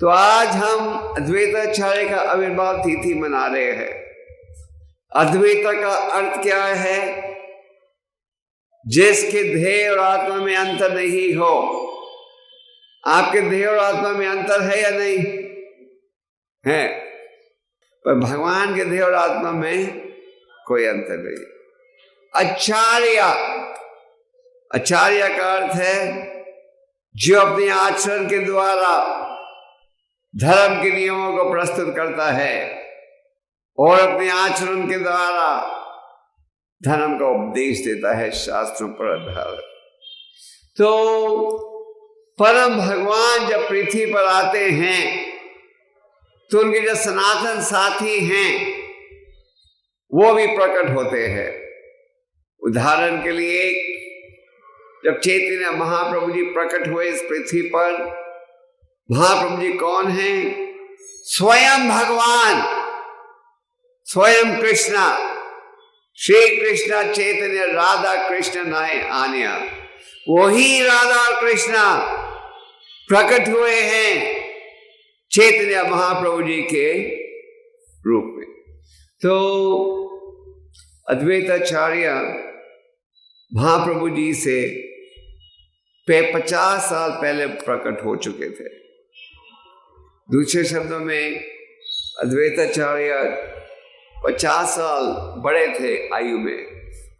तो आज हम अद्वैताचार्य का आविर्भाव तिथि मना रहे हैं। अद्वैत का अर्थ क्या है? जिसके देह और आत्मा में अंतर नहीं हो। आपके देह और आत्मा में अंतर है या नहीं है? पर भगवान के देह और आत्मा में कोई अंतर नहीं। आचार्य का अर्थ है जो अपने आचरण के द्वारा धर्म के नियमों को प्रस्तुत करता है और अपने आचरण के द्वारा धर्म का उपदेश देता है शास्त्रों पर आधारित। तो परम भगवान जब पृथ्वी पर आते हैं तो उनके जो सनातन साथी हैं वो भी प्रकट होते हैं। उदाहरण के लिए जब चैतन्य महाप्रभु जी प्रकट हुए इस पृथ्वी पर, महाप्रभु जी कौन हैं? स्वयं भगवान, स्वयं कृष्णा, श्री कृष्णा चैतन्य राधा कृष्ण नाय आन्या, वही राधा और कृष्णा प्रकट हुए हैं चैतन्य महाप्रभु जी के रूप में। तो अद्वैताचार्य महाप्रभु जी से 50 साल पहले प्रकट हो चुके थे। दूसरे शब्दों में अद्वैताचार्य 50 साल बड़े थे आयु में।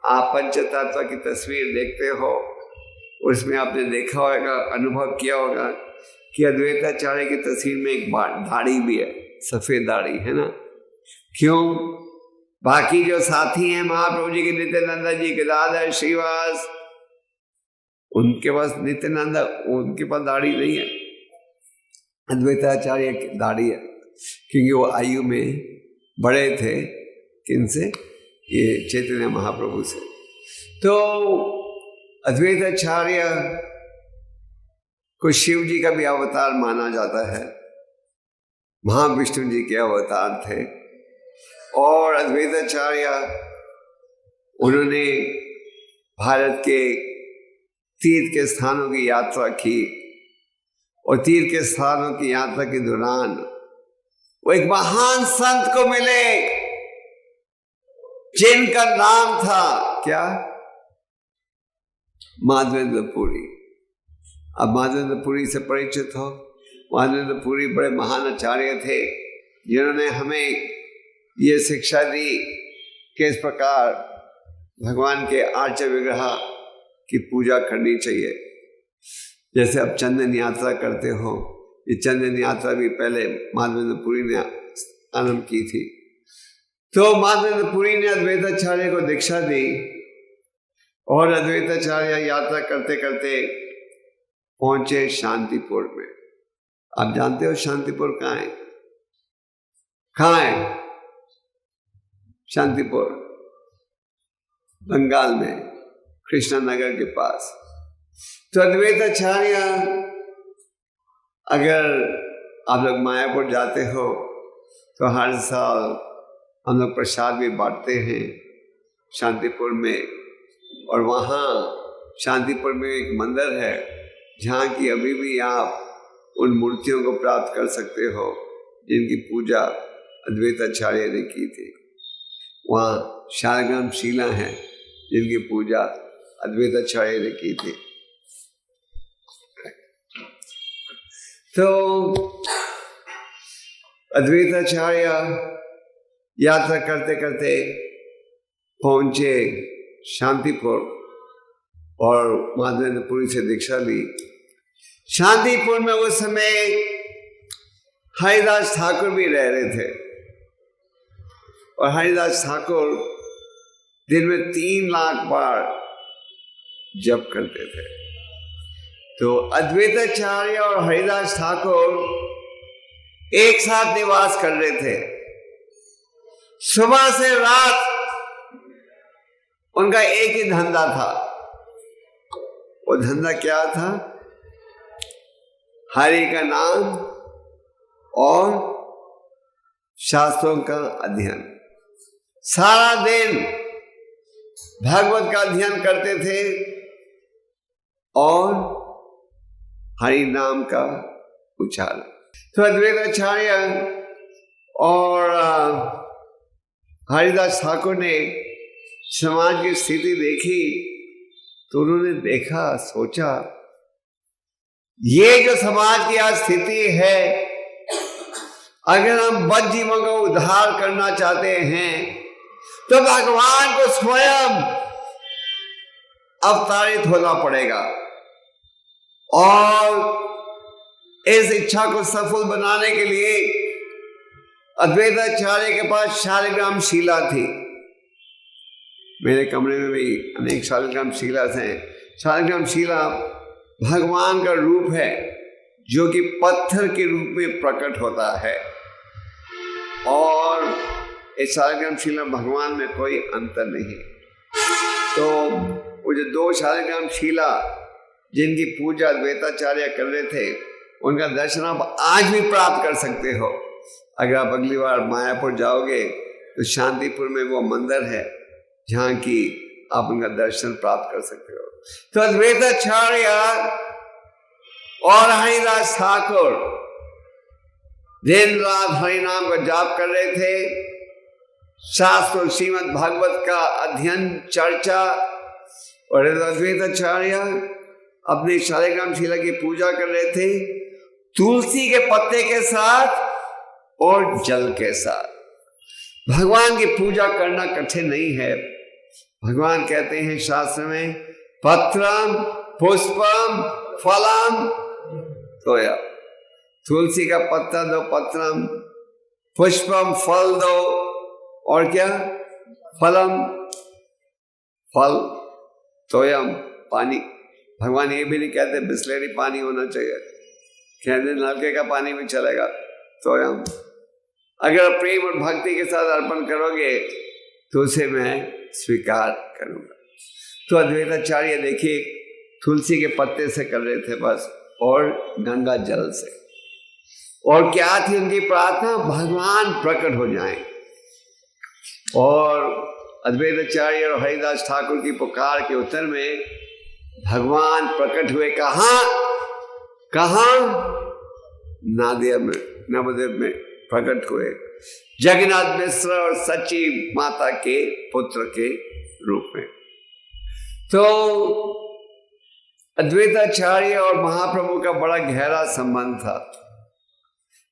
आप पंचतत्व की तस्वीर देखते हो, उसमें आपने देखा होगा, अनुभव किया होगा कि अद्वैताचार्य की तस्वीर में एक दाढ़ी भी है, सफेद दाढ़ी है ना। क्यों? बाकी जो साथी हैं महाप्रभु जी के, नित्यानंद जी, गदाधर, श्रीवास, उनके पास नित्यानंद, उनके पास दाढ़ी नहीं है। अद्वैताचार्य की दाढ़ी है क्योंकि वो आयु में बड़े थे। किनसे? ये चैतन्य महाप्रभु से। तो अद्वैताचार्य को शिव जी का भी अवतार माना जाता है, महाविष्णु जी के अवतार थे। और अद्वैताचार्य उन्होंने भारत के तीर्थ के स्थानों की यात्रा की और तीर्थ के स्थानों की यात्रा के दौरान वो एक महान संत को मिले जिनका नाम था क्या? माधवेंद्र पुरी। अब माधवेंद्र पुरी से परिचित हो। माधवेंद्र पुरी बड़े महान आचार्य थे जिन्होंने हमें ये शिक्षा दी कि इस प्रकार भगवान के आर्य विग्रह की पूजा करनी चाहिए। जैसे अब चंदन यात्रा करते हो, ये चंदन यात्रा भी पहले माधवेंद्र पुरी ने आरंभ की थी। तो माधवेंद्र पुरी ने अद्वैताचार्य को दीक्षा दी और अद्वैताचार्य यात्रा करते करते पहुंचे शांतिपुर में। आप जानते हो शांतिपुर कहाँ है? कहाँ है शांतिपुर? बंगाल में, कृष्णनगर के पास। तो अद्वैताचार्य, अगर आप लोग मायापुर जाते हो तो हर साल हम लोग प्रसाद भी बांटते हैं शांतिपुर में। और वहाँ शांतिपुर में एक मंदिर है जहाँ की अभी भी आप उन मूर्तियों को प्राप्त कर सकते हो जिनकी पूजा अद्वैताचार्य ने की थी। वहाँ शालग्राम शिला है जिनकी पूजा अद्वैताचार्य ने की थी। तो अद्वैताचार्य यात्रा करते करते पहुंचे शांतिपुर और माधवेंद्रपुरी से दीक्षा ली। शांतिपुर में उस समय हरिदास ठाकुर भी रह रहे थे और हरिदास ठाकुर दिन में 3 लाख बार जप करते थे। तो अद्वैताचार्य और हरिदास ठाकुर एक साथ निवास कर रहे थे। सुबह से रात उनका एक ही धंधा था। वो धंधा क्या था? हरि का नाम और शास्त्रों का अध्ययन। सारा दिन भागवत का अध्ययन करते थे और हरि नाम का उच्चारण। तो अद्वैताचार्य और हरिदास ठाकुर ने समाज की स्थिति देखी तो उन्होंने देखा, सोचा ये जो समाज की आज स्थिति है, अगर हम बद्ध जीवों का उद्धार करना चाहते हैं तो भगवान को स्वयं अवतारित होना पड़ेगा और इस इच्छा को सफल बनाने के लिए अद्वैताचार्य के पास शालिग्राम शिला थी। मेरे कमरे में भी अनेक शालिग्राम शिला हैं। शालिग्राम शिला भगवान का रूप है जो कि पत्थर के रूप में प्रकट होता है और इस शालिग्राम शिला भगवान में कोई अंतर नहीं। तो वो जो दो शालिग्राम शिला जिनकी पूजा अद्वैताचार्य कर रहे थे, उनका दर्शन आप आज भी प्राप्त कर सकते हो। अगर आप अगली बार मायापुर जाओगे तो शांतिपुर में वो मंदिर है जहाँ की आप उनका दर्शन प्राप्त कर सकते हो। तो अद्वैताचार्य और हरिदास ठाकुर दिन रात हरिनाम का जाप कर रहे थे, शास्त्र श्रीमद् भागवत का अध्ययन चर्चा, और अद्वैताचार्य अपने शालिग्राम शिला की पूजा कर रहे थे तुलसी के पत्ते के साथ और जल के साथ। भगवान की पूजा करना कठिन नहीं है। भगवान कहते हैं शास्त्र में, पत्रम पुष्पम फलम तोया। तुलसी का पत्ता दो, पत्रम, पुष्पम फल दो, और क्या, फलम फल, तोयम पानी। भगवान ये भी नहीं कहते बिस्लेरी पानी होना चाहिए, कहते नलके का पानी भी चलेगा। तोयम, अगर प्रेम और भक्ति के साथ अर्पण करोगे तो उसे मैं स्वीकार करूंगा। तो अद्वैताचार्य देखिए तुलसी के पत्ते से कर रहे थे बस, और गंगा जल से। और क्या थी उनकी प्रार्थना, भगवान प्रकट हो जाएं। और अद्वैताचार्य और हरिदास ठाकुर की पुकार के उत्तर में भगवान प्रकट हुए। कहाँ? नादिया में, नवद्वीप में प्रकट हुए, जगन्नाथ मिश्र और सच्ची माता के पुत्र के रूप में। तो अद्वैताचार्य और महाप्रभु का बड़ा गहरा संबंध था।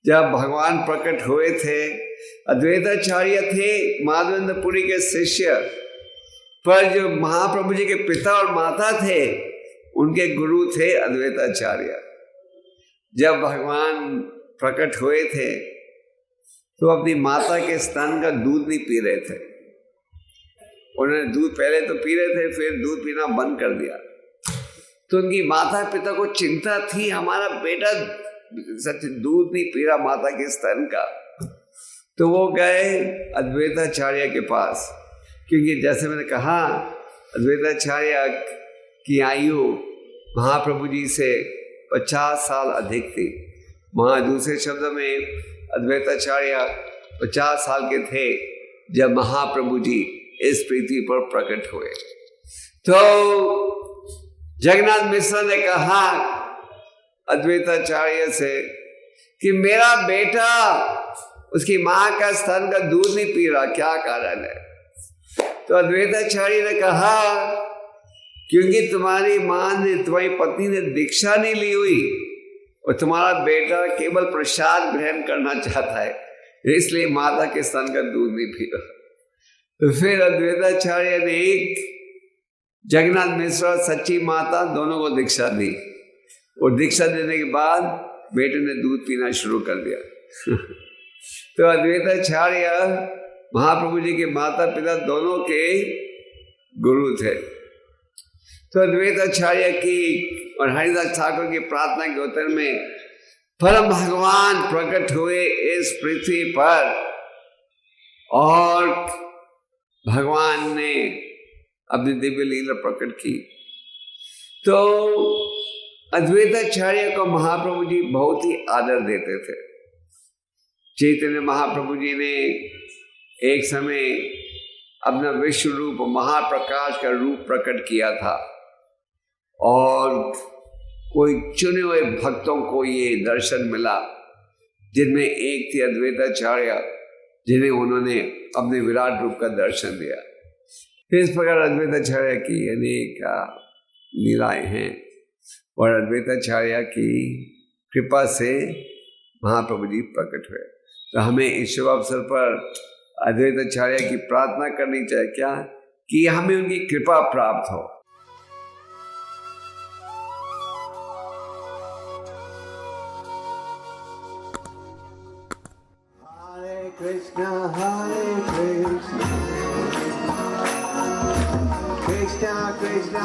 जब भगवान प्रकट हुए थे, अद्वैताचार्य थे माधवेंद्रपुरी के शिष्य, पर जो महाप्रभु जी के पिता और माता थे उनके गुरु थे अद्वैताचार्य। जब भगवान प्रकट हुए थे तो अपनी माता के स्तन का दूध नहीं पी रहे थे। उन्होंने दूध पहले तो पी रहे थे, फिर दूध पीना बंद कर दिया। तो उनकी माता पिता को चिंता थी, हमारा बेटा सच दूध नहीं पी रहा माता के स्तन का। तो वो गए अद्वैताचार्य के पास, क्योंकि जैसे मैंने कहा अद्वैताचार्य की आयु महाप्रभु जी से 50 साल अधिक थी। दूसरे शब्दों में अद्वैताचार्य 50 साल के थे जब महाप्रभु जी इस पृथ्वी पर प्रकट हुए। तो जगन्नाथ मिश्र ने कहा अद्वैताचार्य से कि मेरा बेटा उसकी माँ का स्तन का दूध नहीं पी रहा, क्या कारण है? तो अद्वैताचार्य ने कहा क्योंकि तुम्हारी माँ ने, तुम्हारी पत्नी ने दीक्षा नहीं ली हुई और तुम्हारा बेटा केवल प्रसाद ग्रहण करना चाहता है, इसलिए माता के स्तन का दूध नहीं पी रहा। तो फिर अद्वैताचार्य ने एक जगन्नाथ मिश्र और सच्ची माता दोनों को दीक्षा दी, और दीक्षा देने के बाद बेटे ने दूध पीना शुरू कर दिया। तो अद्वैताचार्य महाप्रभु जी के माता पिता दोनों के गुरु थे। तो अद्वैताचार्य की और हरिदास ठाकुर की प्रार्थना के उत्तर में परम भगवान प्रकट हुए इस पृथ्वी पर, और भगवान ने अपनी दिव्य लीला प्रकट की। तो अद्वैताचार्य को महाप्रभु जी बहुत ही आदर देते थे। चैतन्य महाप्रभु जी ने एक समय अपना विश्व रूप महाप्रकाश का रूप प्रकट किया था, और कोई चुने हुए भक्तों को ये दर्शन मिला जिनमें एक थी अद्वैताचार्य, जिन्हें उन्होंने अपने विराट रूप का दर्शन दिया। इस प्रकार अद्वैताचार्य की अनेक लीलाएं हैं और अद्वैताचार्य की कृपा से महाप्रभु जी प्रकट हुए। तो हमें इस शुभ अवसर पर अद्वैताचार्य की प्रार्थना करनी चाहिए, क्या कि हमें उनकी कृपा प्राप्त हो। हरे कृष्णा कृष्णा कृष्णा